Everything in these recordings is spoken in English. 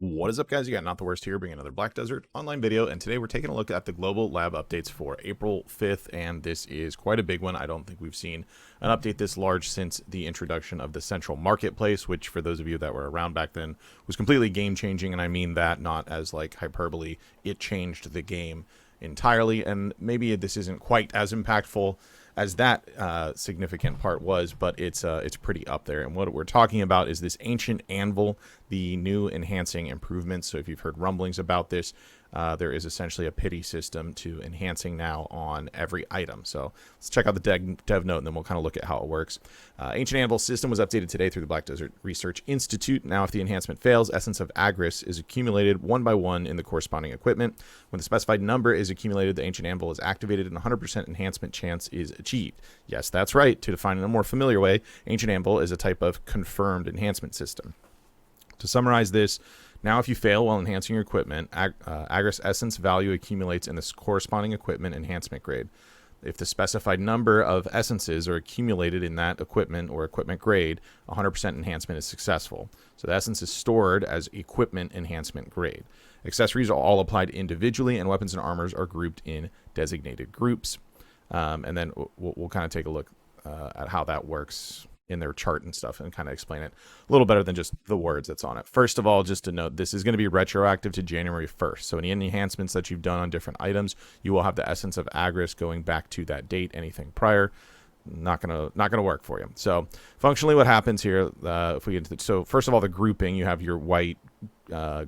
What is up, guys? You got Not the Worst here, bringing another Black Desert online video, and today we're taking a look at the global lab updates for April 5th, and this is quite a big one. I don't think we've seen an update this large since the introduction of the central marketplace, which, for those of you that were around back then, was completely game-changing, and I mean that not as, like, hyperbole. It changed the game entirely, and maybe this isn't quite as impactful as that significant part was, but it's pretty up there. And what we're talking about is this Ancient Anvil, the new enhancing improvements. So if you've heard rumblings about this, there is essentially a pity system to enhancing now on every item. So let's check out the dev note, and then we'll kind of look at how it works. Ancient Anvil system was updated today through the Black Desert Research Institute. Now, if the enhancement fails, Essence of Agris is accumulated one by one in the corresponding equipment. When the specified number is accumulated, the Ancient Anvil is activated and 100% enhancement chance is achieved. Yes, that's right. To define in a more familiar way, Ancient Anvil is a type of confirmed enhancement system. To summarize this, now if you fail while enhancing your equipment, Agris Essence value accumulates in the corresponding equipment enhancement grade. If the specified number of essences are accumulated in that equipment or equipment grade, 100% enhancement is successful. So the essence is stored as equipment enhancement grade. Accessories are all applied individually, and weapons and armors are grouped in designated groups. And then we'll kind of take a look at how that works in their chart and stuff, and kind of explain it a little better than just the words that's on it. First of all, just to note, this is going to be retroactive to January 1st. So any enhancements that you've done on different items, you will have the Essence of Agris going back to that date. Anything prior, not gonna work for you. So functionally, what happens here, if we get into so first of all, the grouping, you have your white,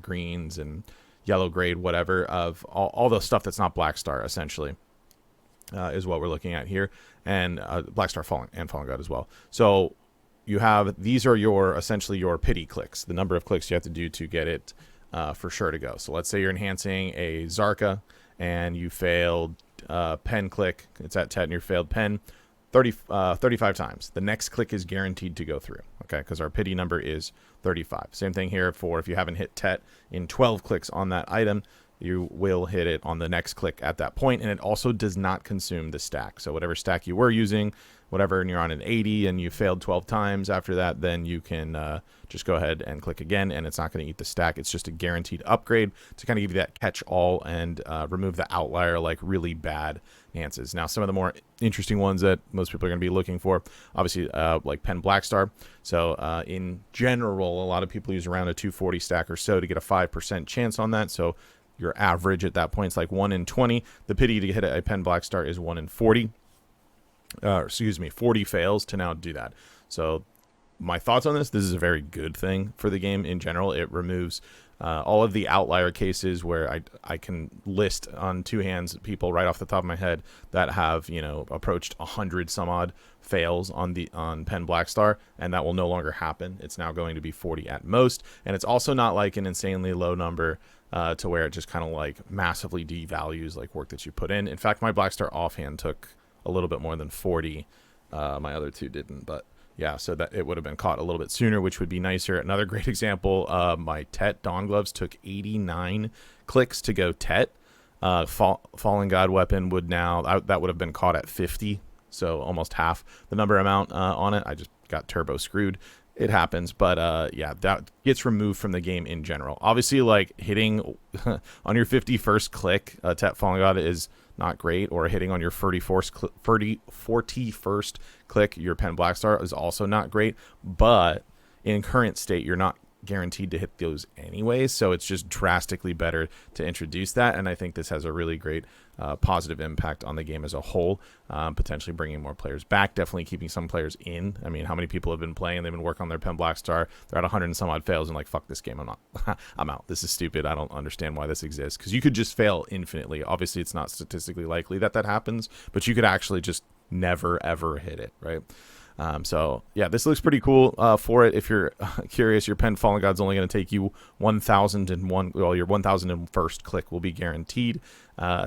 greens, and yellow grade, whatever, of all the stuff that's not Black Star, essentially. Is what we're looking at here, and Black Star Fallen and Fallen God as well. So you have, these are your essentially your pity clicks, the number of clicks you have to do to get it for sure to go. So let's say you're enhancing a Zarka and you failed pen click, it's at 10, you failed pen 35 times. The next click is guaranteed to go through, okay, because our pity number is 35. Same thing here for if you haven't hit Tet in 12 clicks on that item, you will hit it on the next click at that point, and it also does not consume the stack. So whatever stack you were using, whatever, and you're on an 80 and you failed 12 times after that, then you can just go ahead and click again, and it's not going to eat the stack. It's just a guaranteed upgrade to kind of give you that catch-all and remove the outlier, like really bad enhances. Now, some of the more interesting ones that most people are going to be looking for, obviously, like Pen Black Star. So in general, a lot of people use around a 240 stack or so to get a 5% chance on that. So your average at that point is like 1 in 20. The pity to hit a Pen Black Star is 1 in 40. 40 fails to now do that. So my thoughts on this is a very good thing for the game in general. It removes all of the outlier cases where I can list on two hands people right off the top of my head that have, you know, approached 100 some odd fails on Pen Black Star, and that will no longer happen. It's now going to be 40 at most, and it's also not like an insanely low number to where it just kind of like massively devalues like work that you put in. In fact, my Black Star offhand took a little bit more than 40. My other two didn't, but yeah, so that it would have been caught a little bit sooner, which would be nicer. Another great example, my Tet Dawn Gloves took 89 clicks to go Tet. Fallen God weapon would now, that would have been caught at 50, so almost half the number amount on it. I just got turbo screwed. It happens, but yeah, that gets removed from the game in general. Obviously, like hitting on your 51st click, Tet Fallen God is not great, or hitting on your 41st click your Pen Black Star is also not great, but in current state, you're not guaranteed to hit those anyways, so it's just drastically better to introduce that, and I think this has a really great positive impact on the game as a whole, potentially bringing more players back, definitely keeping some players in. I mean, how many people have been playing, they've been working on their Pen Black Star, they're at 100 and some odd fails and like, fuck this game, I'm not I'm out, this is stupid, I don't understand why this exists, because you could just fail infinitely. Obviously it's not statistically likely that happens, but you could actually just never ever hit it, right? So yeah, this looks pretty cool for it. If you're curious, your Pen Fallen God's only going to take you 1,001. Well, your 1,001st click will be guaranteed.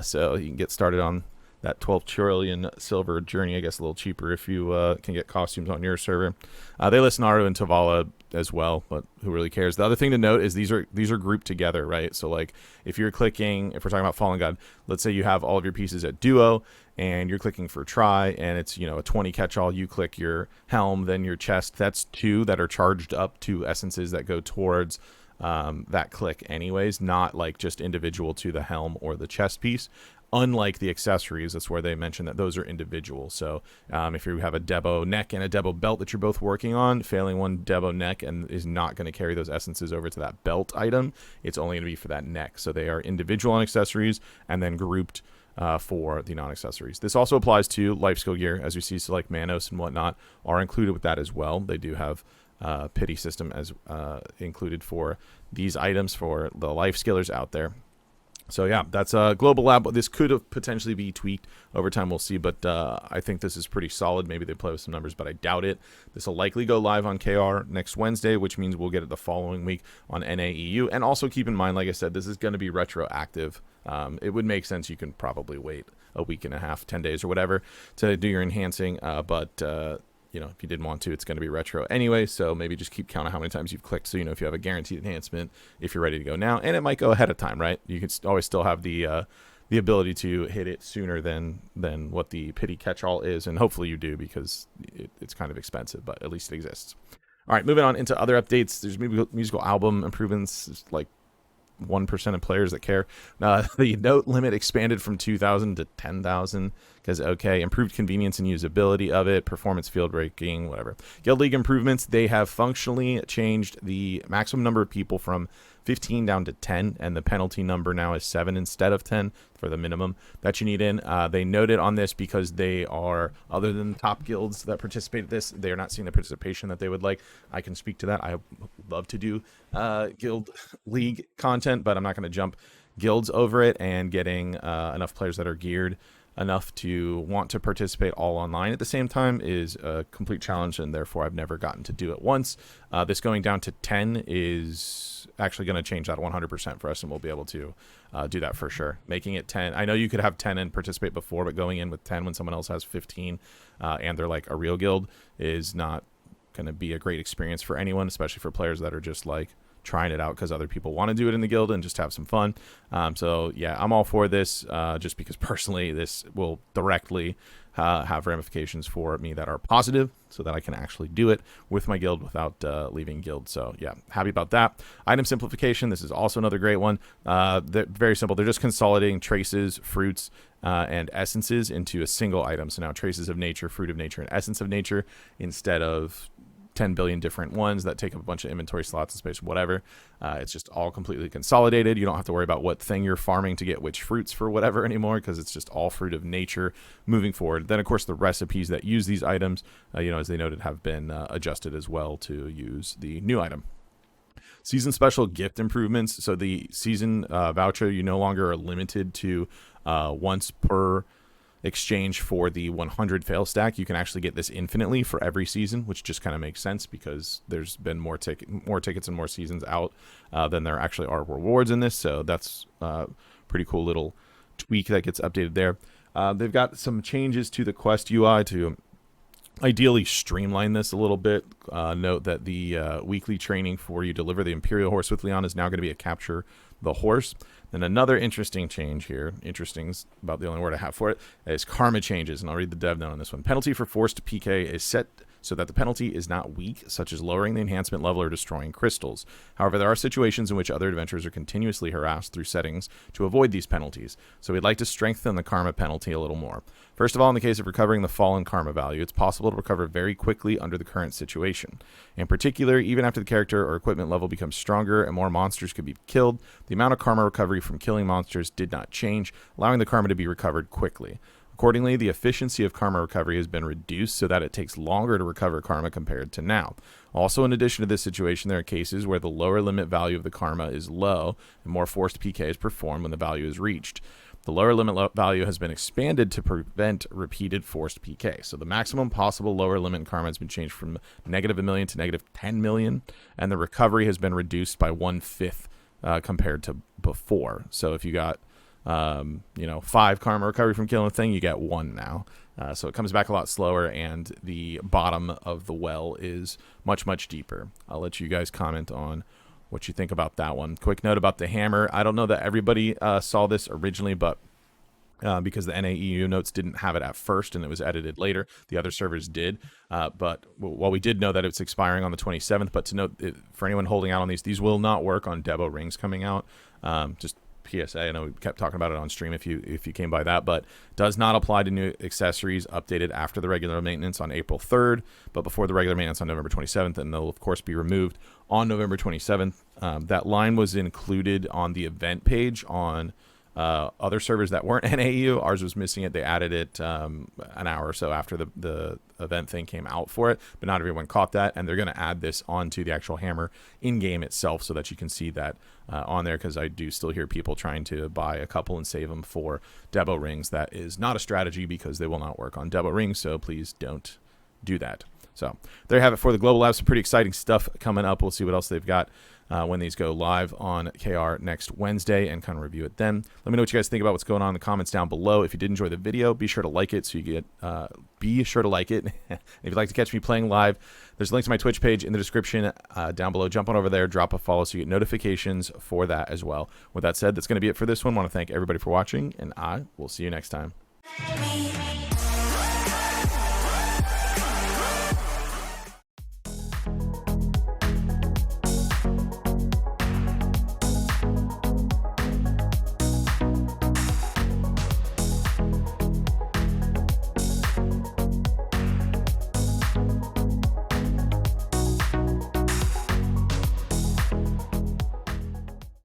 So you can get started on that 12 trillion silver journey, I guess a little cheaper if you can get costumes on your server. They list Naru and Tavala as well, but who really cares? The other thing to note is these are grouped together, right? So like if you're clicking, if we're talking about Fallen God, let's say you have all of your pieces at duo and you're clicking for try, and it's, you know, a 20 catch-all, you click your helm, then your chest. That's 2 that are charged up to essences that go towards that click anyways, not like just individual to the helm or the chest piece. Unlike the accessories, that's where they mention that those are individual. So if you have a Debo neck and a Debo belt that you're both working on, failing one Debo neck and is not going to carry those essences over to that belt item, it's only going to be for that neck. So they are individual on accessories and then grouped for the non-accessories. This also applies to life skill gear, as you see, so like Manos and whatnot are included with that as well. They do have pity system as included for these items for the life skillers out there. So yeah, that's a global lab. This could have potentially be tweaked over time. We'll see, but I think this is pretty solid. Maybe they play with some numbers, but I doubt it. This will likely go live on KR next Wednesday, which means we'll get it the following week on NAEU. And also keep in mind, like I said, this is going to be retroactive. It would make sense. You can probably wait a week and a half, 10 days or whatever to do your enhancing. But you know, if you didn't want to, it's going to be retro anyway. So maybe just keep count of how many times you've clicked. So, you know, if you have a guaranteed enhancement, if you're ready to go now, and it might go ahead of time, right? You can always still have the ability to hit it sooner than what the pity catch-all is. And hopefully you do, because it's kind of expensive, but at least it exists. All right, moving on into other updates. There's maybe musical album improvements, like 1% of players that care. The note limit expanded from 2,000 to 10,000 because, okay, improved convenience and usability of it, performance field ranking, whatever. Guild League improvements, they have functionally changed the maximum number of people from 15 down to 10, and the penalty number now is 7 instead of 10 for the minimum that you need in. They noted on this because they are, other than top guilds that participate in this, they are not seeing the participation that they would like. I can speak to that. I love to do Guild League content, but I'm not going to jump guilds over it, and getting enough players that are geared enough to want to participate all online at the same time is a complete challenge, and therefore I've never gotten to do it once. This going down to 10 is actually going to change that 100% for us, and we'll be able to do that for sure. Making it 10, I know you could have 10 and participate before, but going in with 10 when someone else has 15 and they're like a real guild is not going to be a great experience for anyone, especially for players that are just like trying it out because other people want to do it in the guild and just have some fun. So yeah, I'm all for this, just because personally this will directly have ramifications for me that are positive, so that I can actually do it with my guild without leaving guild. So yeah, happy about that. Item simplification, this is also another great one. They're very simple. They're just consolidating traces, fruits, and essences into a single item. So now traces of nature, fruit of nature, and essence of nature, instead of 10 billion different ones that take up a bunch of inventory slots and space, whatever. It's just all completely consolidated. You don't have to worry about what thing you're farming to get which fruits for whatever anymore, because it's just all fruit of nature moving forward. Then, of course, the recipes that use these items, you know, as they noted, have been adjusted as well to use the new item. Season special gift improvements. So the season voucher, you no longer are limited to once per exchange for the 100 fail stack. You can actually get this infinitely for every season, which just kind of makes sense because there's been more tickets and more seasons out than there actually are rewards in this. So that's pretty cool little tweak that gets updated there. They've got some changes to the quest UI to ideally streamline this a little bit. Note that the weekly training for you deliver the Imperial Horse with Leon is now going to be a capture the horse. Then another interesting change here, interesting is about the only word I have for it, is karma changes, and I'll read the dev note on this one. Penalty for forced PK is set so that the penalty is not weak, such as lowering the enhancement level or destroying crystals. However, there are situations in which other adventurers are continuously harassed through settings to avoid these penalties, so we'd like to strengthen the karma penalty a little more. First of all, in the case of recovering the fallen karma value, it's possible to recover very quickly under the current situation. In particular, even after the character or equipment level becomes stronger and more monsters could be killed, the amount of karma recovery from killing monsters did not change, allowing the karma to be recovered quickly. Accordingly, the efficiency of karma recovery has been reduced so that it takes longer to recover karma compared to now. Also, in addition to this situation, there are cases where the lower limit value of the karma is low and more forced PK is performed when the value is reached. The lower limit value has been expanded to prevent repeated forced PK. So the maximum possible lower limit in karma has been changed from -1 million to -10 million, and the recovery has been reduced by 1/5 compared to before. So if you got 5 karma recovery from killing a thing, you get 1 now. So it comes back a lot slower, and the bottom of the well is much, much deeper. I'll let you guys comment on what you think about that one. Quick note about the hammer. I don't know that everybody saw this originally, but because the NAEU notes didn't have it at first and it was edited later. The other servers did. But while we did know that it's expiring on the 27th, but to note, for anyone holding out on these will not work on Debo rings coming out. Just PSA, I know we kept talking about it on stream if you came by that, but does not apply to new accessories updated after the regular maintenance on April 3rd, but before the regular maintenance on November 27th, and they'll of course be removed on November 27th. That line was included on the event page on other servers that weren't NAEU. Ours was missing it. They added it an hour or so after the event thing came out for it, but not everyone caught that, and they're going to add this onto the actual hammer in-game itself so that you can see that on there, because I do still hear people trying to buy a couple and save them for Debo rings. That is not a strategy because they will not work on Debo rings, so please don't do that. So there you have it for the Global Lab. Some pretty exciting stuff coming up. We'll see what else they've got when these go live on KR next Wednesday and kind of review it then. Let me know what you guys think about what's going on in the comments down below. If you did enjoy the video, be sure to like it so you get be sure to like it. If you'd like to catch me playing live, there's a link to my Twitch page in the description down below. Jump on over there, drop a follow so you get notifications for that as well. With that said, that's going to be it for this one. I want to thank everybody for watching, and I will see you next time.